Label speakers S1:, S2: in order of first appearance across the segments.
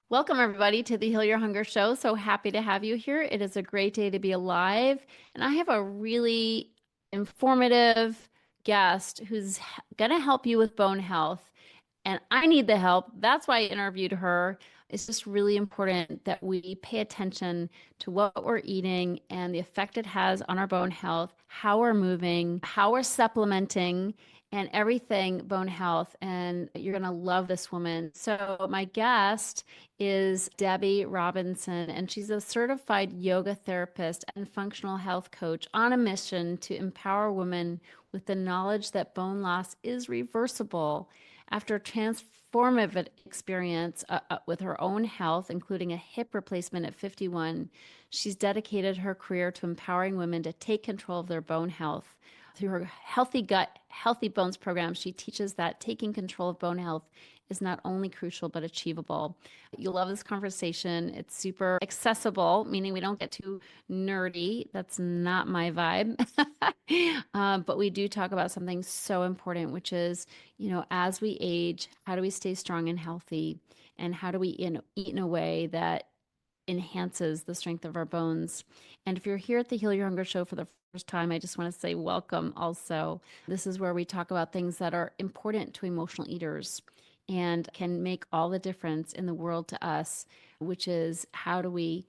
S1: Welcome, everybody, to the Heal Your Hunger Show. So happy to have you here. It is a great day to be alive. And I have a really informative guest who's going to help you with bone health. And I need the help. That's why I interviewed her. It's just really important that we pay attention to what we're eating and the effect it has on our bone health, how we're moving, how we're supplementing, and everything bone health. And you're going to love this woman. So, my guest is Debi Robinson, and she's a certified yoga therapist and functional health coach on a mission to empower women with the knowledge that bone loss is reversible. After a transformative experience with her own health, including a hip replacement at 51, she's dedicated her career to empowering women to take control of their bone health. Through her Healthy Gut, Healthy Bones program, she teaches that taking control of bone health is not only crucial but achievable. You'll love this conversation. It's super accessible, meaning we don't get too nerdy. That's not my vibe. But we do talk about something so important, which is, as we age, how do we stay strong and healthy? And how do we eat in a way that enhances the strength of our bones? And if you're here at the Heal Your Hunger Show for the first time, I just want to say welcome also. This is where we talk about things that are important to emotional eaters and can make all the difference in the world to us, which is how do we,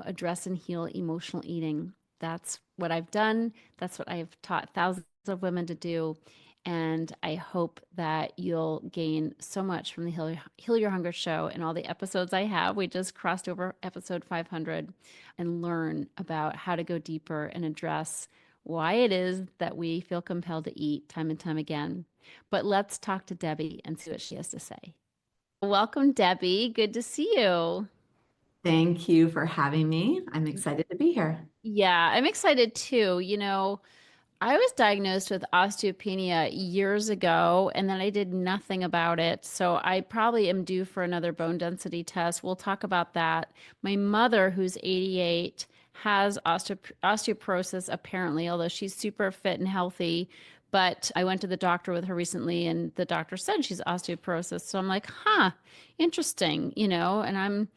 S1: address and heal emotional eating. That's what I've done. That's what I've taught thousands of women to do. And I hope that you'll gain so much from the Heal Your Hunger show and all the episodes I have. We just crossed over episode 500 and learn about how to go deeper and address why it is that we feel compelled to eat time and time again. But let's talk to Debi and see what she has to say. Welcome, Debi. Good to see you.
S2: Thank you for having me. I'm excited to be here.
S1: Yeah, I'm excited too. I was diagnosed with osteopenia years ago, and then I did nothing about it. So I probably am due for another bone density test. We'll talk about that. My mother, who's 88, has osteoporosis apparently, although she's super fit and healthy. But I went to the doctor with her recently, and the doctor said she's osteoporosis. So I'm like, huh, interesting, and I'm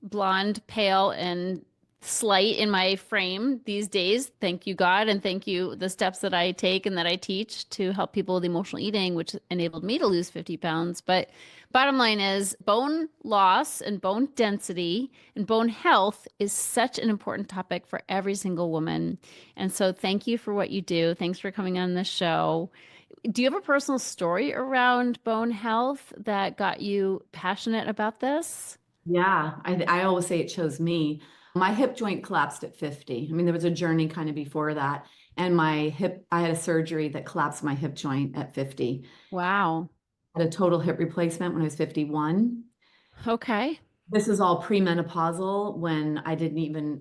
S1: blonde, pale, and slight in my frame these days. Thank you, God, and thank you the steps that I take and that I teach to help people with emotional eating, which enabled me to lose 50 pounds. But bottom line is bone loss and bone density and bone health is such an important topic for every single woman. And so thank you for what you do. Thanks for coming on this show. Do you have a personal story around bone health that got you passionate about this?
S2: Yeah, I always say it chose me. My hip joint collapsed at 50. I mean, there was a journey kind of before that. And I had a surgery that collapsed my hip joint at 50.
S1: Wow.
S2: I had a total hip replacement when I was 51.
S1: Okay.
S2: This is all premenopausal when I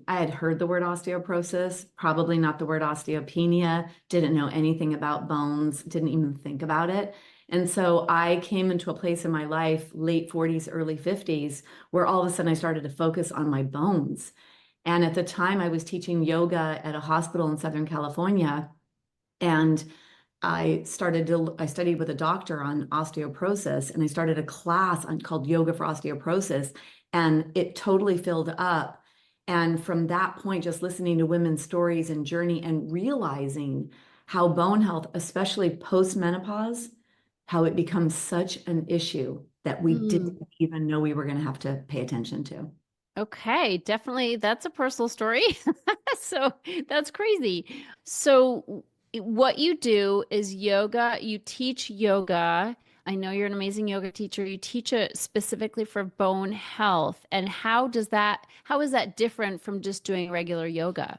S2: had heard the word osteoporosis, probably not the word osteopenia, didn't know anything about bones, didn't even think about it. And so I came into a place in my life, late 40s, early 50s, where all of a sudden I started to focus on my bones. And at the time, I was teaching yoga at a hospital in Southern California. And I studied with a doctor on osteoporosis, and I started a class called Yoga for Osteoporosis, and it totally filled up. And from that point, just listening to women's stories and journey and realizing how bone health, especially post-menopause, how it becomes such an issue that we
S1: Mm.
S2: didn't even know we were going to have to pay attention to.
S1: Okay, definitely. That's a personal story. So that's crazy. So, what you do is yoga, you teach yoga. I know you're an amazing yoga teacher. You teach it specifically for bone health. And how is that different from just doing regular yoga?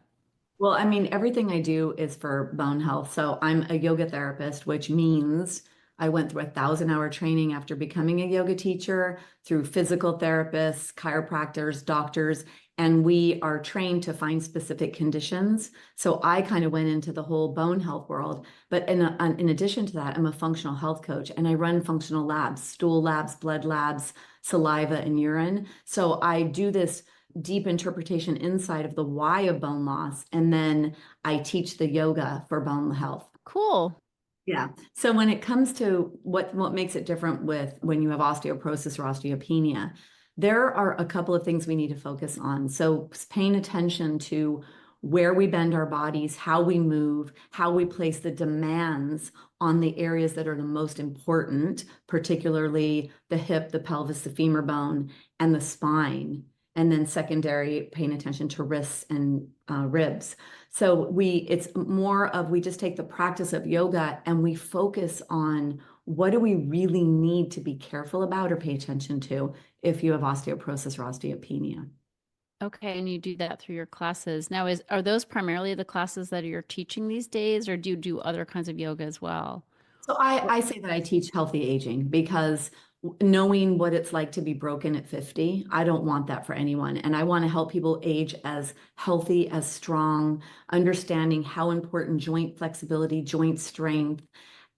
S2: Well, I mean, everything I do is for bone health. So I'm a yoga therapist, which means I went through 1,000-hour training after becoming a yoga teacher through physical therapists, chiropractors, doctors, and we are trained to find specific conditions. So I kind of went into the whole bone health world. But in addition to that, I'm a functional health coach and I run functional labs, stool labs, blood labs, saliva, and urine. So I do this deep interpretation inside of the why of bone loss. And then I teach the yoga for bone health.
S1: Cool.
S2: Yeah. So when it comes to what makes it different with when you have osteoporosis or osteopenia, there are a couple of things we need to focus on. So paying attention to where we bend our bodies, how we move, how we place the demands on the areas that are the most important, particularly the hip, the pelvis, the femur bone, and the spine. And then secondary, paying attention to wrists and ribs. So it's more of, we just take the practice of yoga and we focus on what do we really need to be careful about or pay attention to if you have osteoporosis or osteopenia.
S1: Okay, and you do that through your classes. Now, are those primarily the classes that you're teaching these days, or do you do other kinds of yoga as well?
S2: So I say that I teach healthy aging because knowing what it's like to be broken at 50, I don't want that for anyone. And I want to help people age as healthy, as strong, understanding how important joint flexibility, joint strength,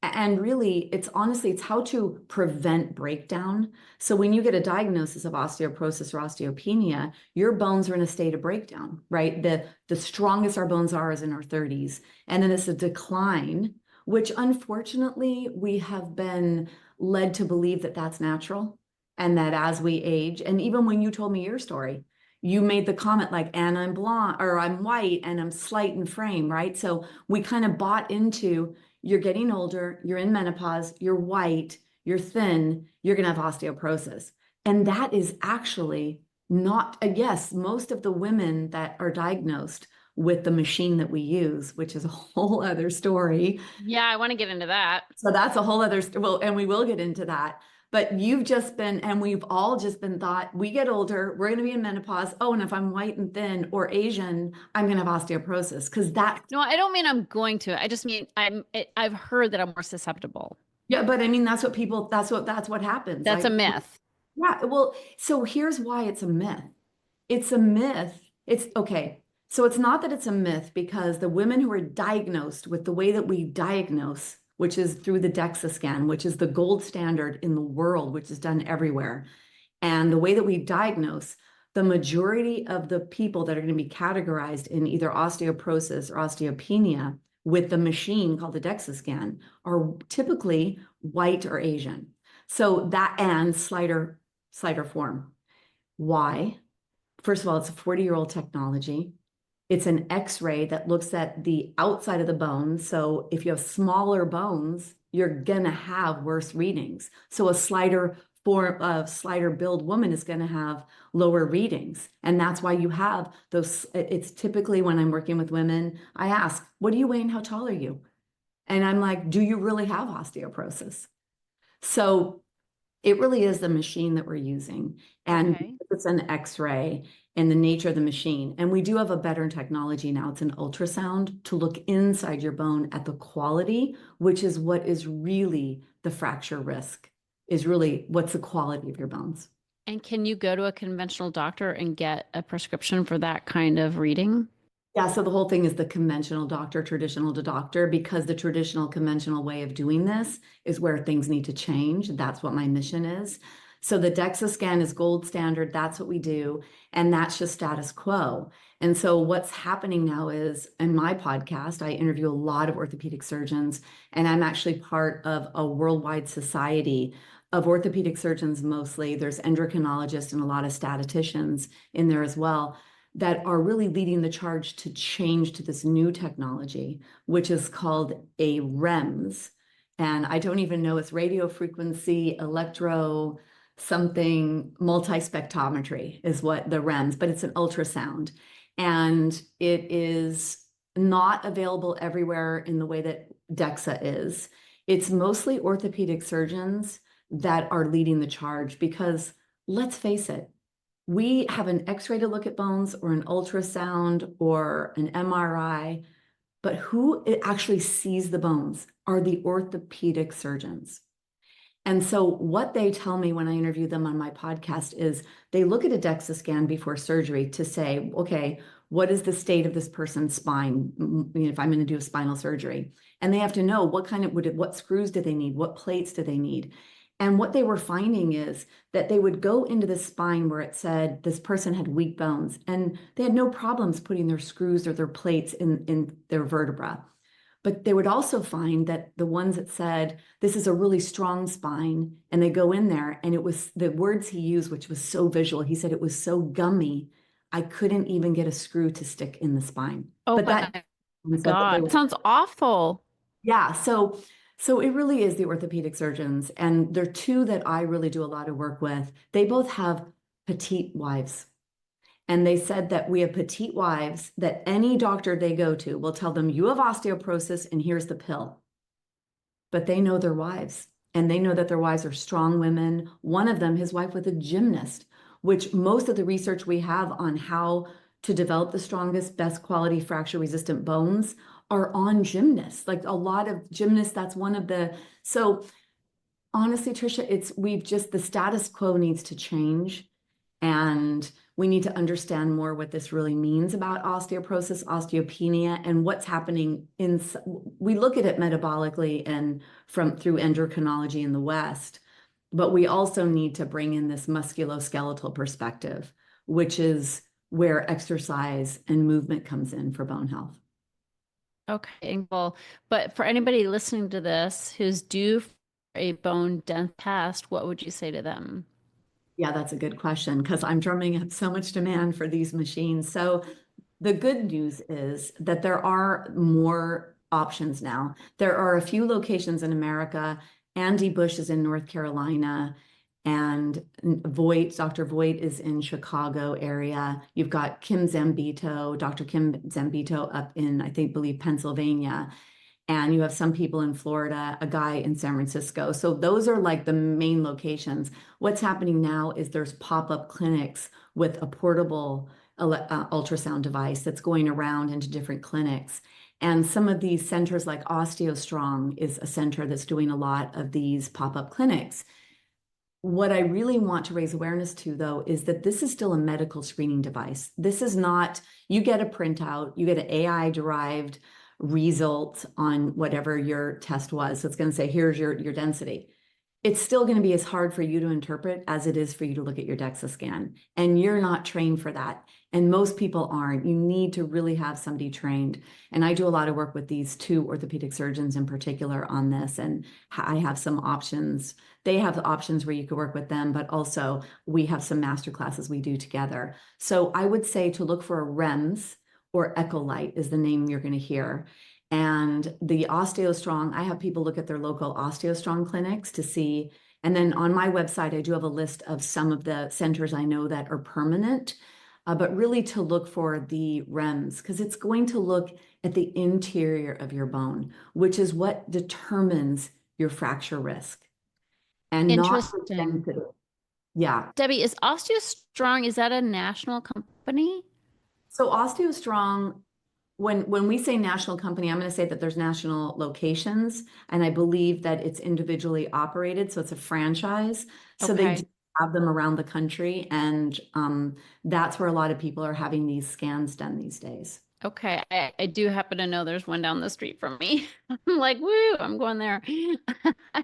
S2: and really, it's honestly, it's how to prevent breakdown. So when you get a diagnosis of osteoporosis or osteopenia, your bones are in a state of breakdown, right? The strongest our bones are is in our 30s. And then it's a decline, which unfortunately we have been led to believe that that's natural. And that as we age, and even when you told me your story, you made the comment like, and I'm blonde or I'm white and I'm slight in frame, right? So we kind of bought into, you're getting older, you're in menopause, you're white, you're thin, you're going to have osteoporosis. And that is actually not, yes, most of the women that are diagnosed with the machine that we use, which is a whole other story.
S1: Yeah, I want to get into that.
S2: So that's a whole other, well, and we will get into that. But you've just been, and we've all just been thought, we get older, we're going to be in menopause. Oh, and if I'm white and thin or Asian, I'm going to have osteoporosis because that.
S1: No, I don't mean I'm going to. I just mean I've heard that I'm more susceptible.
S2: Yeah, but I mean, that's what happens.
S1: That's a myth.
S2: Yeah, well, so here's why it's a myth. It's a myth. It's okay. So it's not that it's a myth because the women who are diagnosed with the way that we diagnose, which is through the DEXA scan, which is the gold standard in the world, which is done everywhere. And the way that we diagnose, the majority of the people that are going to be categorized in either osteoporosis or osteopenia with the machine called the DEXA scan are typically white or Asian. So that and slighter form. Why? First of all, it's a 40-year-old technology. It's an X-ray that looks at the outside of the bone. So if you have smaller bones, you're going to have worse readings. So a slighter build woman is going to have lower readings. And that's why you have those. It's typically when I'm working with women, I ask, what do you weigh and how tall are you? And I'm like, do you really have osteoporosis? So it really is the machine that we're using. And
S1: Okay.
S2: it's an X-ray and the nature of the machine. And we do have a better technology now. It's an ultrasound to look inside your bone at the quality, which is what is really the fracture risk, is really what's the quality of your bones.
S1: And can you go to a conventional doctor and get a prescription for that kind of reading?
S2: Yeah, so the whole thing is the conventional doctor, traditional to doctor, because the traditional conventional way of doing this is where things need to change. That's what my mission is. So the DEXA scan is gold standard. That's what we do. And that's just status quo. And so what's happening now is in my podcast, I interview a lot of orthopedic surgeons, and I'm actually part of a worldwide society of orthopedic surgeons mostly. There's endocrinologists and a lot of statisticians in there as well that are really leading the charge to change to this new technology, which is called a REMS. And I don't even know, it's radio frequency, electro something, multispectrometry is what the REMS, but it's an ultrasound. And it is not available everywhere in the way that DEXA is. It's mostly orthopedic surgeons that are leading the charge because let's face it, we have an X-ray to look at bones or an ultrasound or an MRI, but who actually sees the bones are the orthopedic surgeons. And so what they tell me when I interview them on my podcast is they look at a DEXA scan before surgery to say, okay, what is the state of this person's spine? If I'm going to do a spinal surgery, and they have to know what screws do they need? What plates do they need? And what they were finding is that they would go into the spine where it said this person had weak bones and they had no problems putting their screws or their plates in their vertebra. But they would also find that the ones that said, this is a really strong spine, and they go in there, and it was the words he used, which was so visual. He said it was so gummy, I couldn't even get a screw to stick in the spine.
S1: Oh
S2: But that
S1: my
S2: said that they
S1: God.
S2: were,
S1: Sounds awful.
S2: yeah. So it really is the orthopedic surgeons, and there are two that I really do a lot of work with. They both have petite wives. And they said that we have petite wives that any doctor they go to will tell them, you have osteoporosis and here's the pill. But they know their wives, and they know that their wives are strong women. One of them, his wife was a gymnast, which most of the research we have on how to develop the strongest, best quality fracture resistant bones are on gymnasts. Like a lot of gymnasts, that's one of the, so honestly, Tricia, the status quo needs to change. And we need to understand more what this really means about osteoporosis, osteopenia, and what's happening we look at it metabolically and through endocrinology in the West, but we also need to bring in this musculoskeletal perspective, which is where exercise and movement comes in for bone health.
S1: Okay, well, but for anybody listening to this who's due for a bone dent test, what would you say to them?
S2: Yeah, that's a good question because I'm drumming up so much demand for these machines. So the good news is that there are more options now. There are a few locations in America. Andy Bush is in North Carolina, and Dr. Voigt is in Chicago area. You've got Dr. Kim Zambito up in, believe Pennsylvania. And you have some people in Florida, a guy in San Francisco. So those are like the main locations. What's happening now is there's pop-up clinics with a portable ultrasound device that's going around into different clinics. And some of these centers like OsteoStrong is a center that's doing a lot of these pop-up clinics. What I really want to raise awareness to, though, is that this is still a medical screening device. This is not, you get a printout, you get an AI-derived result on whatever your test was. So it's going to say, here's your density. It's still going to be as hard for you to interpret as it is for you to look at your DEXA scan. And you're not trained for that. And most people aren't. You need to really have somebody trained. And I do a lot of work with these two orthopedic surgeons in particular on this. And I have some options. They have options where you could work with them, but also we have some master classes we do together. So I would say to look for a REMS, or Echolite is the name you're going to hear. And the OsteoStrong, I have people look at their local OsteoStrong clinics to see. And then on my website, I do have a list of some of the centers I know that are permanent, but really to look for the REMS, because it's going to look at the interior of your bone, which is what determines your fracture risk and not the
S1: Interesting.
S2: density. Yeah.
S1: Debbie, is OsteoStrong, is that a national company?
S2: So OsteoStrong, when we say national company, I'm going to say that there's national locations, and I believe that it's individually operated, so it's a franchise. So they do
S1: Okay.
S2: have them around the country, and that's where a lot of people are having these scans done these days.
S1: Okay. I do happen to know there's one down the street from me. I'm like, woo, I'm going there.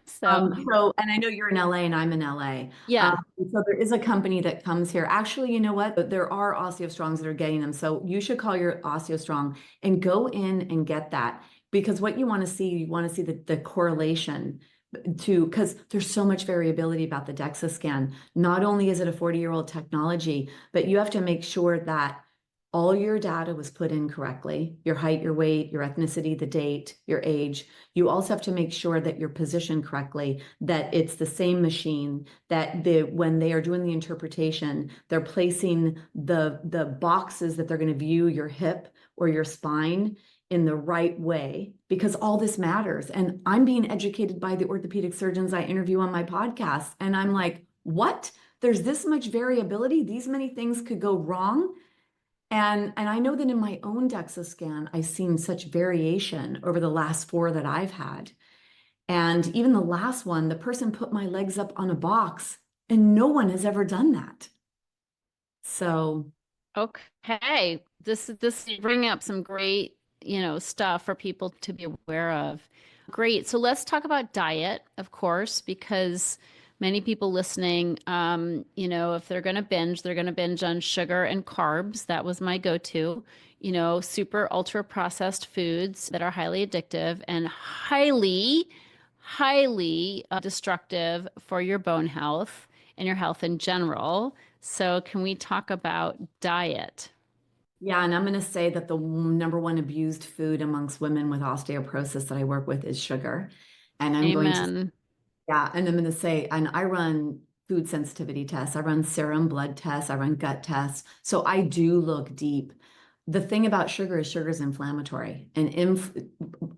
S1: So,
S2: And I know you're in LA and I'm in LA.
S1: yeah.
S2: So there is a company that comes here. Actually, you know what? There are OsteoStrongs that are getting them. So you should call your OsteoStrong and go in and get that, because what you want to see, the correlation because there's so much variability about the DEXA scan. Not only is it a 40-year-old technology, but you have to make sure that all your data was put in correctly, your height, your weight, your ethnicity, the date, your age. You also have to make sure that you're positioned correctly, that it's the same machine, that when they are doing the interpretation, they're placing the boxes that they're going to view your hip or your spine in the right way, because all this matters. And I'm being educated by the orthopedic surgeons I interview on my podcast. And I'm like, what? There's this much variability. These many things could go wrong. And I know that in my own DEXA scan, I've seen such variation over the last 4 that I've had. And even the last one, the person put my legs up on a box, and no one has ever done that. So,
S1: Okay. This is bringing up some great, stuff for people to be aware of. Great. So let's talk about diet, of course, because many people listening, if they're going to binge on sugar and carbs. That was my go-to. super ultra processed foods that are highly addictive and highly, highly destructive for your bone health and your health in general. So, can we talk about diet?
S2: Yeah, and I'm going to say that the number one abused food amongst women with osteoporosis that I work with is sugar. And I'm going to,
S1: Amen.
S2: yeah, and I'm going to say, and I run food sensitivity tests, I run serum blood tests, I run gut tests. So I do look deep. The thing about sugar is inflammatory, and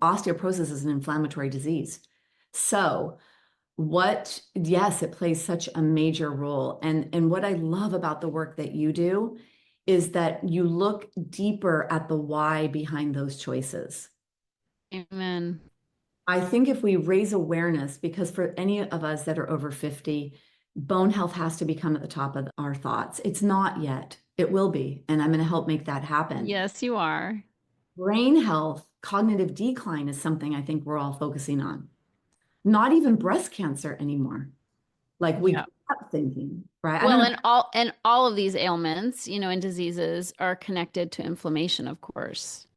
S2: osteoporosis is an inflammatory disease. So yes, it plays such a major role. And what I love about the work that you do is that you look deeper at the why behind those choices.
S1: Amen.
S2: I think if we raise awareness, because for any of us that are over 50, bone health has to become at the top of our thoughts. It's not yet. It will be, and I'm going to help make that happen.
S1: Yes, you are.
S2: Brain health, cognitive decline is something I think we're all focusing on. Not even breast cancer anymore. Like we
S1: Yeah.
S2: grew up thinking, right? I don't
S1: Well,
S2: know.
S1: and all of these ailments, and diseases are connected to inflammation, of course.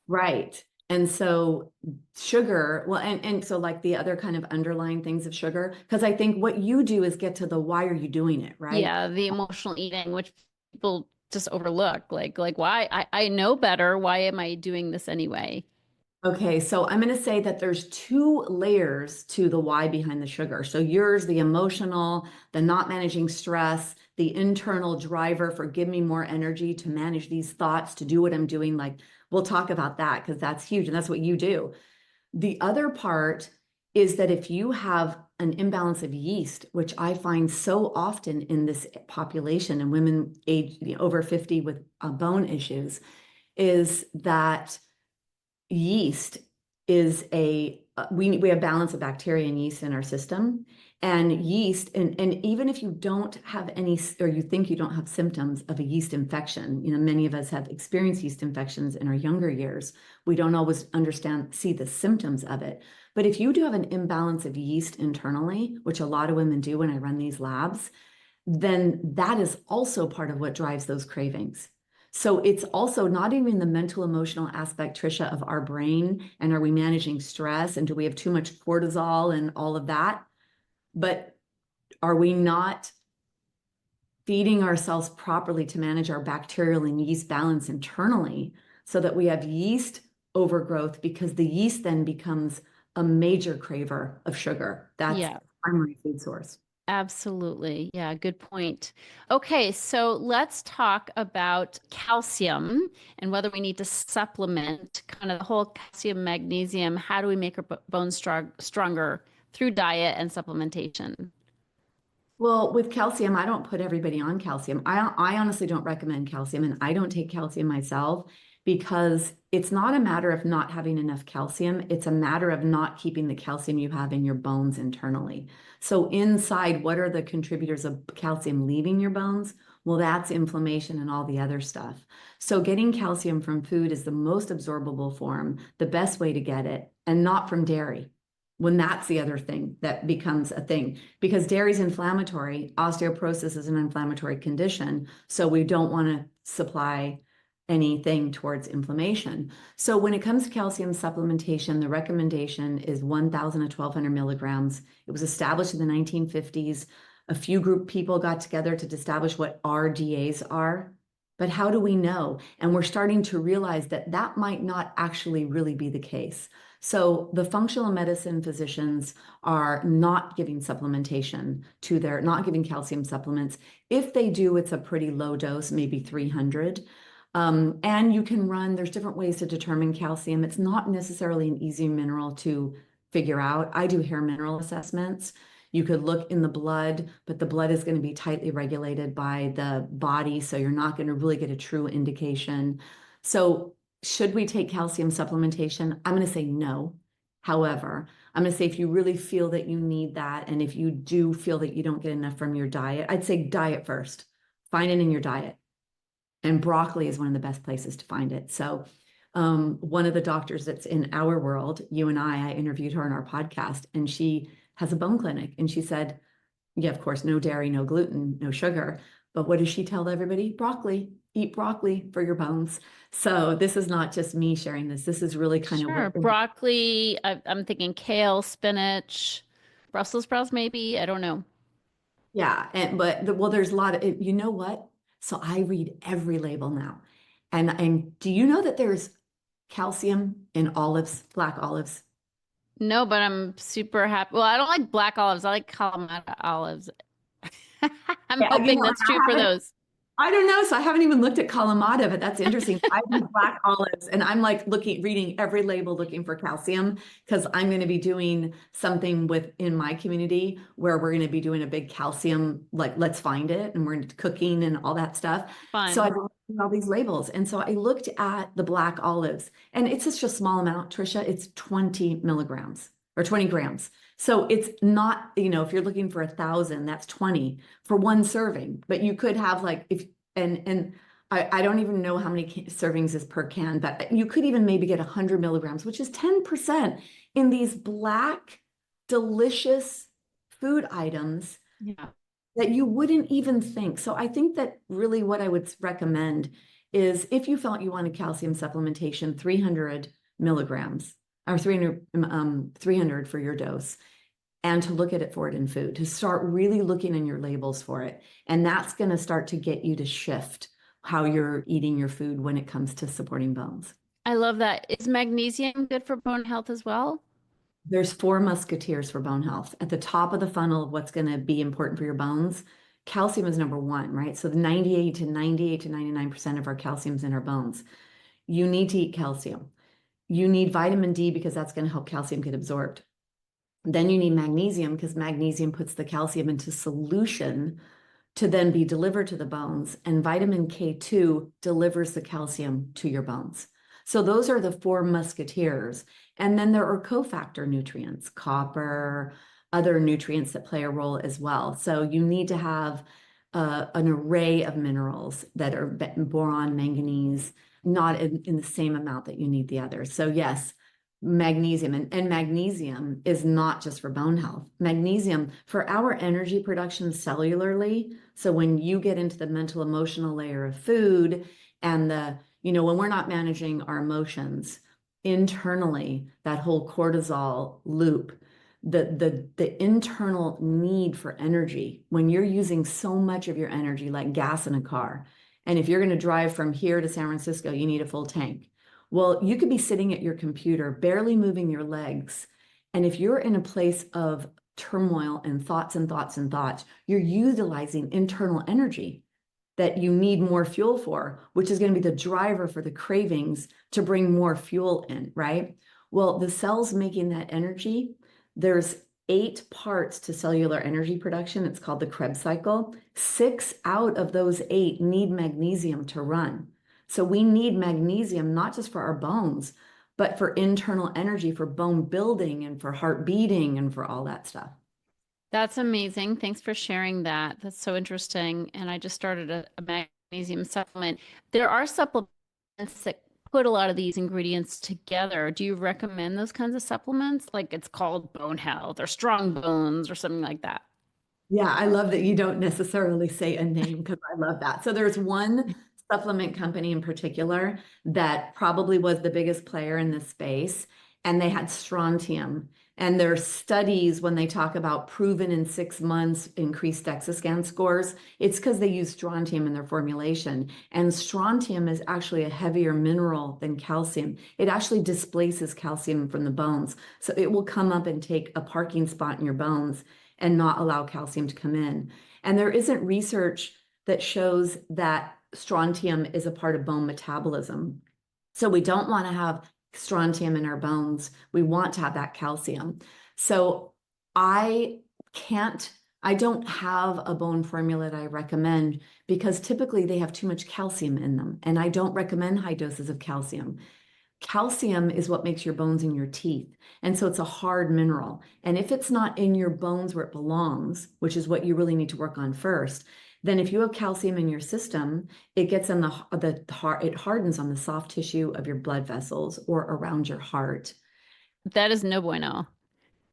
S2: Right. And so sugar, well, and so like the other kind of underlying things of sugar, because I think what you do is get to the why are you doing it, right?
S1: Yeah, the emotional eating, which people just overlook. Like why? I know better. Why am I doing this anyway?
S2: Okay, so I'm going to say that there's two layers to the why behind the sugar. So yours, the emotional, the not managing stress, the internal driver for give me more energy to manage these thoughts, to do what I'm doing. Like we'll talk about that because that's huge and that's what you do. The other part is that if you have an imbalance of yeast, which I find so often in this population and women age over 50 with bone issues, is that yeast is we have balance of bacteria and yeast in our system, and yeast and even if you don't have any, or you think you don't have symptoms of a yeast infection, many of us have experienced yeast infections in our younger years. We don't always see the symptoms of it, but if you do have an imbalance of yeast internally, which a lot of women do when I run these labs, then that is also part of what drives those cravings. So it's also not even the mental emotional aspect, Tricia, of our brain, and are we managing stress, and do we have too much cortisol and all of that, but are we not feeding ourselves properly to manage our bacterial and yeast balance internally so that we have yeast overgrowth, because the yeast then becomes a major craver of sugar. That's
S1: Yeah,
S2: the primary food source.
S1: absolutely. Yeah, good point. Okay, so let's talk about calcium and whether we need to supplement kind of the whole calcium, magnesium. How do we make our bones stronger through diet and supplementation?
S2: Well, with calcium, I don't put everybody on calcium. I honestly don't recommend calcium, and I don't take calcium myself because it's not a matter of not having enough calcium. It's a matter of not keeping the calcium you have in your bones internally. So inside, what are the contributors of calcium leaving your bones? Well, that's inflammation and all the other stuff. So getting calcium from food is the most absorbable form, the best way to get it, and not from dairy. When that's the other thing that becomes a thing, because dairy is inflammatory, osteoporosis is an inflammatory condition, so we don't want to supply anything towards inflammation. So when it comes to calcium supplementation, the recommendation is 1,000 to 1,200 milligrams. It was established in the 1950s. A few group people got together to establish what RDAs are. But how do we know? And we're starting to realize that that might not actually really be the case. So the functional medicine physicians are not giving supplementation not giving calcium supplements. If they do, it's a pretty low dose, maybe 300. And there's different ways to determine calcium. It's not necessarily an easy mineral to figure out. I do hair mineral assessments. You could look in the blood, but the blood is going to be tightly regulated by the body, so you're not going to really get a true indication. So should we take calcium supplementation? I'm going to say no. However, I'm going to say if you really feel that you need that, and if you do feel that you don't get enough from your diet, I'd say diet first. Find it in your diet. And broccoli is one of the best places to find it. So one of the doctors that's in our world, you and I interviewed her on our podcast, and she has a bone clinic. And she said, yeah, of course, no dairy, no gluten, no sugar. But what does she tell everybody? Broccoli. eat broccoli for your bones. So this is not just me sharing this. This is really kind of
S1: Sure.
S2: what,
S1: Broccoli, I'm thinking kale, spinach, Brussels sprouts, maybe. I don't know.
S2: yeah. And, but well, there's a lot of, you know what? So I read every label now. And do you know that there's calcium in olives, black olives?
S1: No, but I'm super happy. Well, I don't like black olives. I like Kalamata olives. I'm
S2: Yeah, you
S1: hoping
S2: know, and
S1: that's true
S2: I
S1: for
S2: haven't,
S1: those.
S2: I don't know. So I haven't even looked at Kalamata, but that's interesting. I use black olives and I'm like reading every label looking for calcium because I'm going to be doing something in my community where we're going to be doing a big calcium, like let's find it. And we're cooking and all that stuff. So I
S1: Fun.
S2: looked at all these labels. And so I looked at the black olives and it's such a small amount, Tricia. It's 20 milligrams or 20 grams. So it's not, if you're looking for 1,000, that's 20 for one serving. But you could have like and I don't even know how many servings is per can, but you could even maybe get 100 milligrams, which is 10% in these black, delicious food items
S1: Yeah.
S2: that you wouldn't even think. So I think that really what I would recommend is if you felt you wanted calcium supplementation, 300 milligrams or 300 for your dose, and to look at it for it in food, to start really looking in your labels for it. And that's going to start to get you to shift how you're eating your food when it comes to supporting bones.
S1: I love that. Is magnesium good for bone health as well?
S2: There's four musketeers for bone health. At the top of the funnel of what's going to be important for your bones, calcium is number one, right? So the 98 to 99% of our calcium's in our bones. You need to eat calcium. You need vitamin D because that's going to help calcium get absorbed. Then you need magnesium because magnesium puts the calcium into solution to then be delivered to the bones. And vitamin K2 delivers the calcium to your bones. So those are the four musketeers. And then there are cofactor nutrients, copper, other nutrients that play a role as well. So you need to have an array of minerals that are boron, manganese, not in the same amount that you need the others. So yes, magnesium and magnesium is not just for bone health. Magnesium for our energy production cellularly. So when you get into the mental emotional layer of food and when we're not managing our emotions internally, that whole cortisol loop, the internal need for energy, when you're using so much of your energy like gas in a car, and if you're going to drive from here to San Francisco, you need a full tank. Well, you could be sitting at your computer, barely moving your legs. And if you're in a place of turmoil and thoughts and thoughts and thoughts, you're utilizing internal energy that you need more fuel for, which is going to be the driver for the cravings to bring more fuel in, right? Well, the cells making that energy, there's 8 parts to cellular energy production. It's called the Krebs cycle. 6 out of those 8 need magnesium to run. So we need magnesium, not just for our bones, but for internal energy, for bone building and for heart beating and for all that stuff.
S1: That's amazing. Thanks for sharing that. That's so interesting. And I just started a magnesium supplement. There are supplements that put a lot of these ingredients together. Do you recommend those kinds of supplements? Like it's called Bone Health or Strong Bones or something like that.
S2: Yeah, I love that you don't necessarily say a name because I love that. So there's one supplement company in particular that probably was the biggest player in this space, and they had strontium. And their studies, when they talk about proven in 6 months increased DEXA scan scores, it's because they use strontium in their formulation. And strontium is actually a heavier mineral than calcium. It actually displaces calcium from the bones. So it will come up and take a parking spot in your bones and not allow calcium to come in. And there isn't research that shows that strontium is a part of bone metabolism. So we don't want to have strontium in our bones. We want to have that calcium. So I don't have a bone formula that I recommend because typically they have too much calcium in them. And I don't recommend high doses of calcium. Calcium is what makes your bones in your teeth. And so it's a hard mineral. And if it's not in your bones where it belongs, which is what you really need to work on first, then if you have calcium in your system, it gets in the heart, it hardens on the soft tissue of your blood vessels or around your heart.
S1: That is no bueno.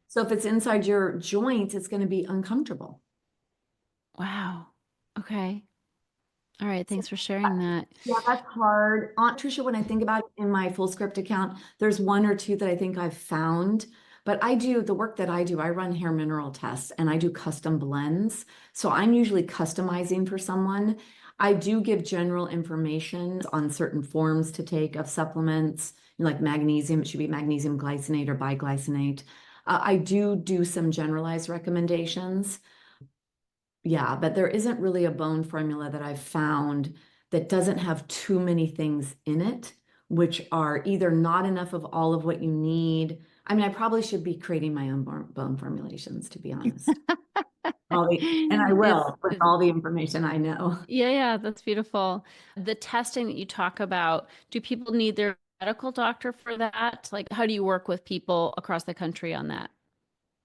S2: So if it's inside your joints, it's going to be uncomfortable.
S1: Wow. Okay. All right. Thanks for sharing that.
S2: Yeah, that's hard. Aunt Tricia, when I think about it in my full script account, there's one or two that I think I've found. But I do the work that I do, I run hair mineral tests and I do custom blends. So I'm usually customizing for someone. I do give general information on certain forms to take of supplements, like magnesium. It should be magnesium glycinate or biglycinate. I do some generalized recommendations. Yeah, but there isn't really a bone formula that I've found that doesn't have too many things in it, which are either not enough of all of what you need. I mean, I probably should be creating my own bone formulations, to be honest. And I
S1: It's,
S2: will with
S1: it's
S2: all the information I know.
S1: yeah, yeah, that's beautiful. The testing that you talk about, do people need their medical doctor for that? Like, how do you work with people across the country on that?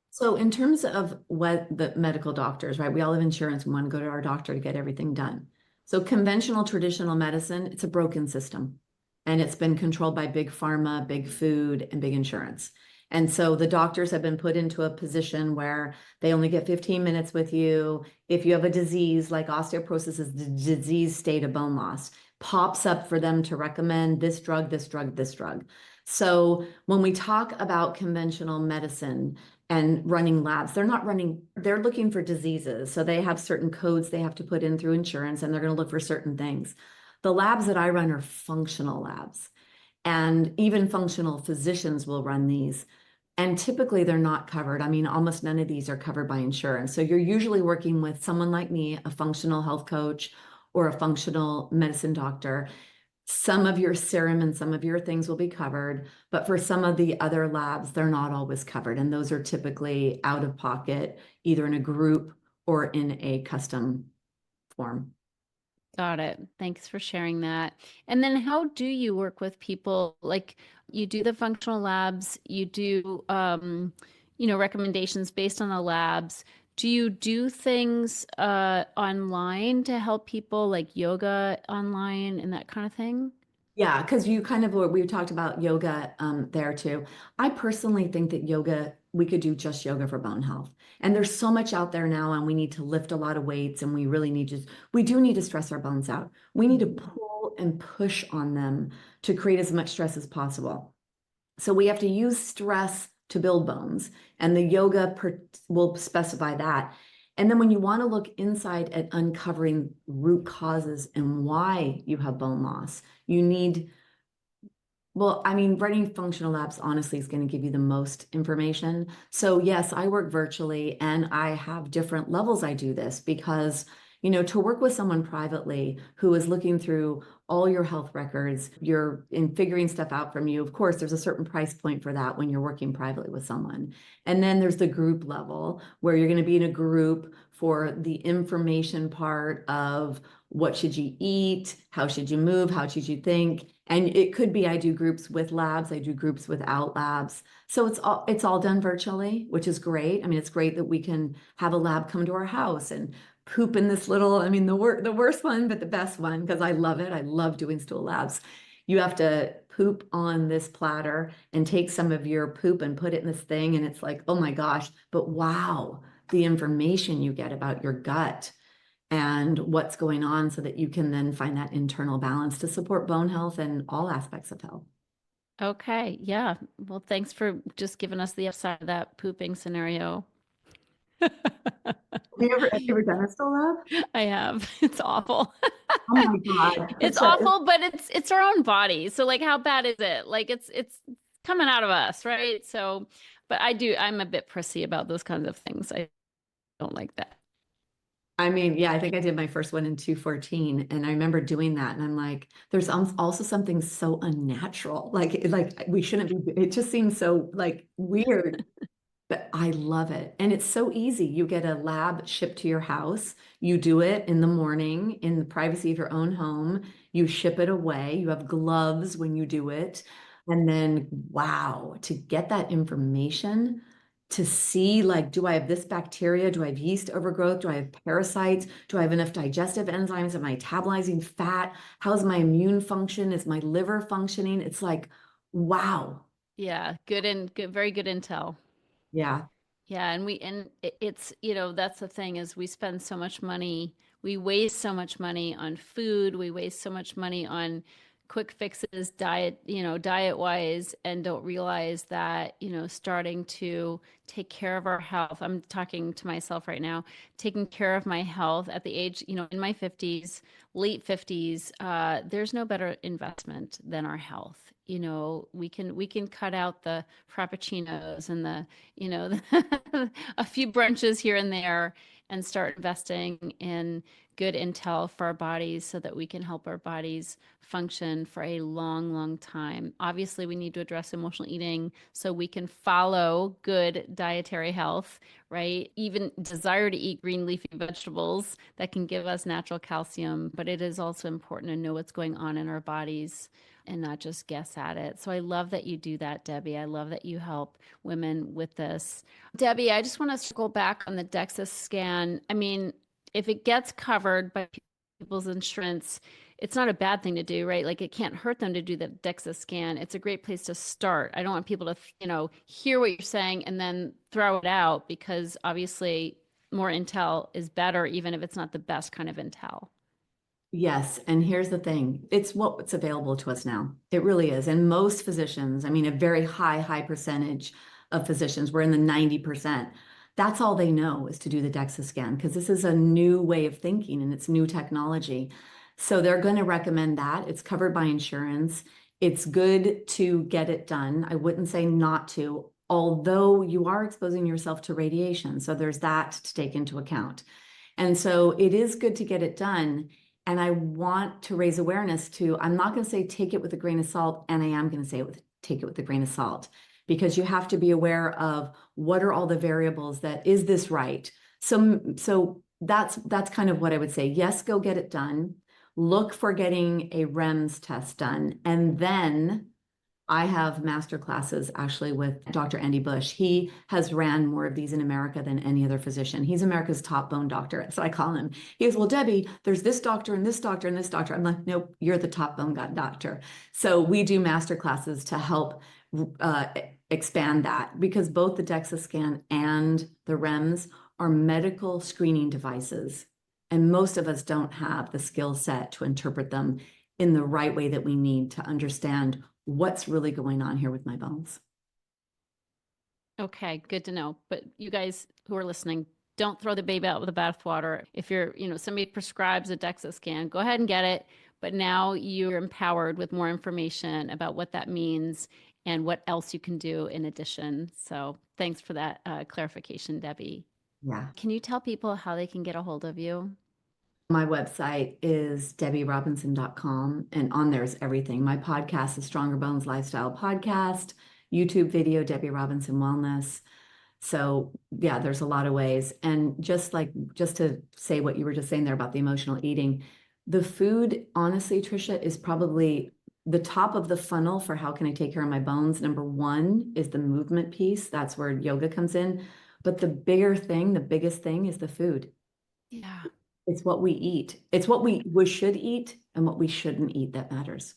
S2: So in terms of what the medical doctors, right? We all have insurance. We want to go to our doctor to get everything done. So conventional traditional medicine, it's a broken system. And it's been controlled by big pharma, big food, and big insurance. And so the doctors have been put into a position where they only get 15 minutes with you. If you have a disease like osteoporosis is the disease state of bone loss, pops up for them to recommend this drug, this drug, this drug. So when we talk about conventional medicine, and running labs. They're not running, they're looking for diseases. So they have certain codes they have to put in through insurance and they're going to look for certain things. The labs that I run are functional labs, and even functional physicians will run these. And typically they're not covered. I mean, almost none of these are covered by insurance. So you're usually working with someone like me, a functional health coach or a functional medicine doctor. Some of your serum and some of your things will be covered, but for some of the other labs, they're not always covered. And those are typically out of pocket, either in a group or in a custom form.
S1: Got it. Thanks for sharing that. And then how do you work with people? Like you do the functional labs, you do recommendations based on the labs. Do you do things online to help people like yoga online and that kind of thing?
S2: Yeah, because you kind of we talked about yoga there too. I personally think that yoga, we could do just yoga for bone health. And there's so much out there now, and we need to lift a lot of weights, and we really need to, we do need to stress our bones out. We need to pull and push on them to create as much stress as possible. So we have to use stress to build bones, and the will specify that. And then when you want to look inside at uncovering root causes and why you have bone loss, you need, well, I mean, running functional labs honestly is going to give you the most information. So yes, I work virtually and I have different levels I do this because, to work with someone privately who is looking through all your health records, you're in figuring stuff out from you. Of course, there's a certain price point for that when you're working privately with someone. And then there's the group level where you're going to be in a group for the information part of what should you eat, how should you move, how should you think. And it could be I do groups with labs, I do groups without labs. So it's all done virtually, which is great. I mean, it's great that we can have a lab come to our house and poop in this little, I mean, the worst one, but the best one, because I love it. I love doing stool labs. You have to poop on this platter and take some of your poop and put it in this thing. And it's like, oh my gosh, but wow, the information you get about your gut and what's going on so that you can then find that internal balance to support bone health and all aspects of health.
S1: Okay. Yeah. Well, thanks for just giving us the upside of that pooping scenario.
S2: Have you ever done a stool lab?
S1: I have. It's awful.
S2: Oh my God.
S1: It's awful, but it's our own body. So like how bad is it? Like it's coming out of us, right? So, but I'm a bit prissy about those kinds of things. I don't like that.
S2: I mean, yeah, I think I did my first one in 214, and I remember doing that, and I'm like, there's also something so unnatural. Like we shouldn't be, it just seems so like weird, but I love it. And it's so easy. You get a lab shipped to your house, you do it in the morning in the privacy of your own home, you ship it away, you have gloves when you do it. And then, wow, to get that information, to see like, do I have this bacteria? Do I have yeast overgrowth? Do I have parasites? Do I have enough digestive enzymes? Am I metabolizing fat? How's my immune function? Is my liver functioning? It's like, wow.
S1: Yeah, good, very good intel.
S2: Yeah.
S1: Yeah, and it's, that's the thing is we spend so much money. We waste so much money on food. We waste so much money on quick fixes, diet wise, and don't realize that, starting to take care of our health. I'm talking to myself right now, taking care of my health at the age, in my 50s, late 50s, there's no better investment than our health. We can cut out the frappuccinos and a few brunches here and there and start investing in good intel for our bodies so that we can help our bodies function for a long, long time. Obviously, we need to address emotional eating so we can follow good dietary health, right? Even desire to eat green leafy vegetables that can give us natural calcium, but it is also important to know what's going on in our bodies and not just guess at it. So I love that you do that, Debi. I love that you help women with this. Debi, I just want to circle back on the DEXA scan. I mean, if it gets covered by people's insurance, it's not a bad thing to do, right? Like it can't hurt them to do the DEXA scan. It's a great place to start. I don't want people to, hear what you're saying and then throw it out because obviously more intel is better, even if it's not the best kind of intel.
S2: Yes, and here's the thing. It's what's available to us now. It really is. And most physicians, I mean, a very high percentage of physicians, we're in the 90%. That's all they know is to do the DEXA scan because this is a new way of thinking and it's new technology. So they're going to recommend that. It's covered by insurance. It's good to get it done. I wouldn't say not to, although you are exposing yourself to radiation. So there's that to take into account. And so it is good to get it done. And I want to raise awareness to, I'm not going to say take it with a grain of salt, and I am going to say take it with a grain of salt, because you have to be aware of what are all the variables that, is this right? So that's kind of what I would say. Yes, go get it done. Look for getting a REMS test done. And then I have master classes actually with Dr. Andy Bush. He has ran more of these in America than any other physician. He's America's top bone doctor. So I call him. He goes, well, Debi, there's this doctor and this doctor and this doctor. I'm like, nope, you're the top bone doctor. So we do master classes to help expand that because both the DEXA scan and the REMS are medical screening devices. And most of us don't have the skill set to interpret them in the right way that we need to understand what's really going on here with my bones.
S1: Okay, good to know. But you guys who are listening, don't throw the baby out with the bathwater. If somebody prescribes a DEXA scan, go ahead and get it. But now you're empowered with more information about what that means and what else you can do in addition. So thanks for that clarification, Debi.
S2: Yeah.
S1: Can you tell people how they can get a hold of you?
S2: My website is debirobinson.com, and on there is everything. My podcast is Stronger Bones Lifestyle Podcast, YouTube video, Debi Robinson Wellness. So yeah, there's a lot of ways. And just to say what you were just saying there about the emotional eating, the food, honestly, Tricia, is probably the top of the funnel for how can I take care of my bones. Number one is the movement piece. That's where yoga comes in. But the biggest thing is the food.
S1: Yeah.
S2: It's what we eat. It's what we should eat and what we shouldn't eat that matters.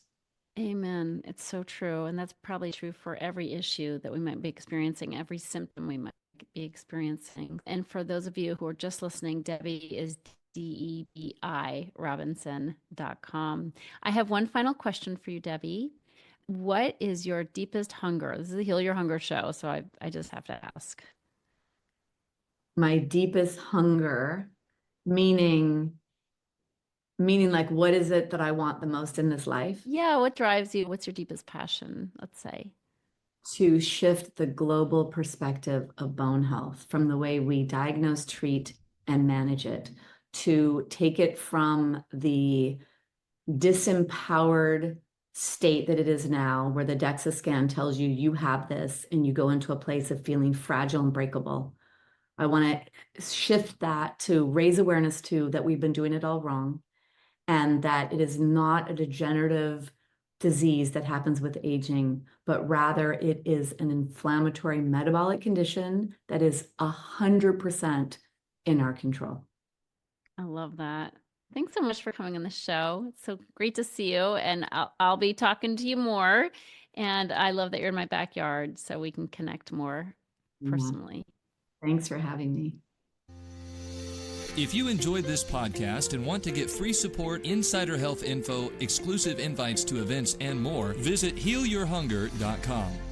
S1: Amen. It's so true. And that's probably true for every issue that we might be experiencing, every symptom we might be experiencing. And for those of you who are just listening, Debi is Debi Robinson.com. I have one final question for you, Debi. What is your deepest hunger? This is a Heal Your Hunger show, so I just have to ask.
S2: My deepest hunger, meaning like what is it that I want the most in this life?
S1: Yeah, what drives you? What's your deepest passion, let's say?
S2: To shift the global perspective of bone health from the way we diagnose, treat, and manage it, to take it from the disempowered state that it is now, where the DEXA scan tells you you have this, and you go into a place of feeling fragile and breakable. I want to shift that to raise awareness to that we've been doing it all wrong, and that it is not a degenerative disease that happens with aging, but rather it is an inflammatory metabolic condition that is 100% in our control.
S1: I love that. Thanks so much for coming on the show. It's so great to see you, and I'll be talking to you more. And I love that you're in my backyard, so we can connect more
S2: Yeah.
S1: personally.
S2: Thanks for having me.
S3: If you enjoyed this podcast and want to get free support, insider health info, exclusive invites to events, and more, visit healyourhunger.com.